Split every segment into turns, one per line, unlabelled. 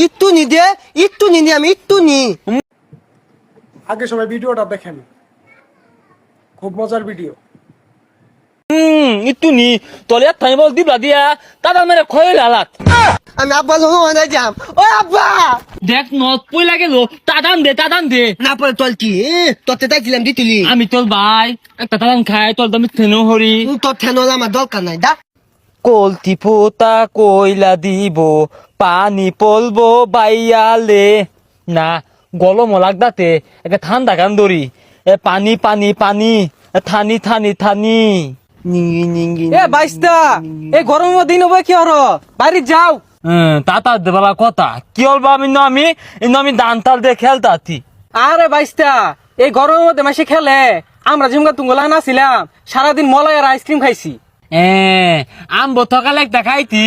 একটু নি দে, একটু নি আমি একটু নি।
আগে সবাই ভিডিওটা দেখেন, খুব মজার ভিডিও।
একটু নি তলে থাই বল দিবলা দিয়া তাদের মেরে খয়ে লালাত
আমি আব্বা যখন যাম, ও আব্বা
দেখ নত পই লাগে লো তাদান দে
না পরে তল কি তোতে তাইছিলাম দিতুলি।
আমি তোর ভাই একটা তাদান খাই তোর দামি থেনো হরি
তোর ঠেনল আমার দরকার নাই দা।
কলতি পোতা কইলা দিব পানি পলবো বাইয়ালে না গলম লাগদাতে একটা ঠান্ডা গান ধরি পানি পানি পানি থানি থানি থানি
নিঙ্গি নিঙ্গি
এ বাইস্তা এই গরমের দিন হবে কি হর বাড়ি যাও।
তাতা দেবালা কথা কি হলবা আমি দান তাল দিয়ে খেলতাতি
আরে বাইস্তা এই গরমের মধ্যে মাসে খেলে আমরা ঝুমকা তুঙ্গলা নাছিলাম সারাদিন মলাই আর আইসক্রিম খাইছি।
আম বতকালে একটা খাইতি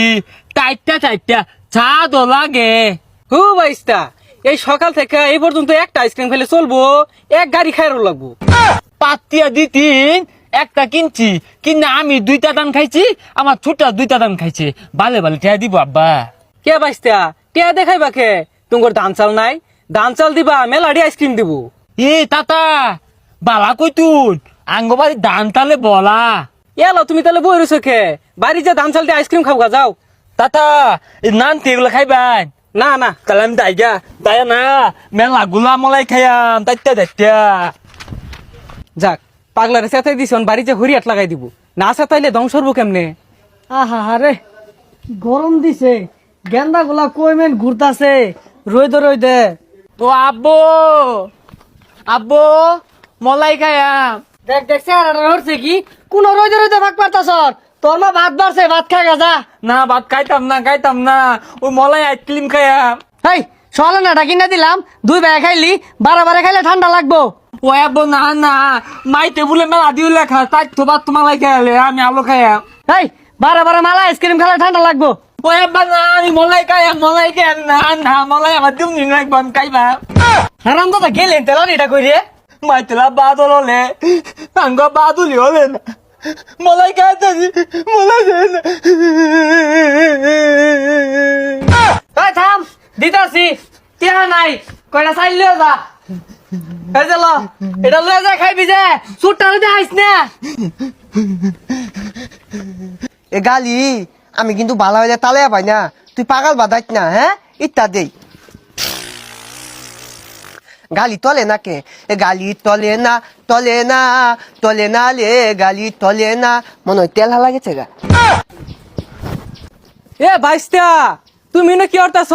চারটা চা দো লাগে
হু বাইস্তা এই সকাল থেকে এই পর্যন্ত একটা আইসক্রিম খেলে চলবো, এক গাড়ি খাইরও লাগবো।
পাতিয়া দিতিন একটা কিনছি কিনা আমি 2টা দান খাইছি আমার ছোট 2টা দান খাইছে বালে বালে ঠেয়া দিব আব্বা
কে বাইস্তা টিয়া দেখাইবা কে তোমার ধান চাল নাই, ধান চাল দিবা মেলাডি আইসক্রিম দিব।
তাতা বালা কইতুন আঙ্গবাড়ি দান তালে বলা
এলো তুমি তাহলে বই রয়েছো কে বাড়ি যা ধান চাল দিয়ে আইসক্রিম খাওয়া যাও।
তাতা নান তেগুলো খাইবান
না না
তাহলে আমি দাইয়া না মেলা গুলা মলাই খাইয়াম দাইতা
যাক পাগলারে চেতাই দিছ বাড়ি যে হরিয়াট লাগাই দিব, না চেতাইলে ধ্বংস হবো কেমনে।
আহা হারে গরম দিছে, গেন্দা গুলা কইমেন ঘুরতাছে রইদে।
ও আব্বো মলাই খাইয়াম
দেখ দেখ চেহারাটা হচ্ছে কি কোন রইদে ভাগ পারতাছ, তোর মা ভাত বাড়ছে ভাত খা গাজা।
না ভাত খাইতাম না ওই মলাই আইসক্রিম খাইয়াম
হেই সকালে না ডাকি না দিলাম 2 বেলা খাইলি, বারে খাইলে ঠান্ডা লাগবো।
ও আব্বো না মাই টেবুলে মেলা দিও লেখা তাই তো ভাত তোমালাই খাইলে আমি আলো খাইয়াম
হেই বারে মালা আইসক্রিম খেলে ঠান্ডা লাগবো।
ও আব্বা না আমি মলাই খাইয়াম না মলাই আমার দিম নি লাগবো আমি খাইবা
হারাম দাদা গেলেন তেলা এটা কই রে।
মাই তেলা বাদল হলে আঙ্গ বাদুলি হলে না মলাই খাইতাছি মলাই দেয় না
এই থাম দিতাছি টিয়া নাই কয়টা চাইল লিও যা। এই যে ল এটা লয়ে যা খাইবি যে সুটটা লইতে আইস না।
এ গালি আমি কিন্তু ভালো হয়ে তালে পাই না, তুই পাগল বাদাইত না। হ্যাঁ ইত্যা দেই গালি তলে না কে, এ গালি তলে না লে গালি তলে না, মনে হয় তেল লাগেছে গা।
এ বাইস্তা তুমি না কি করতেছ,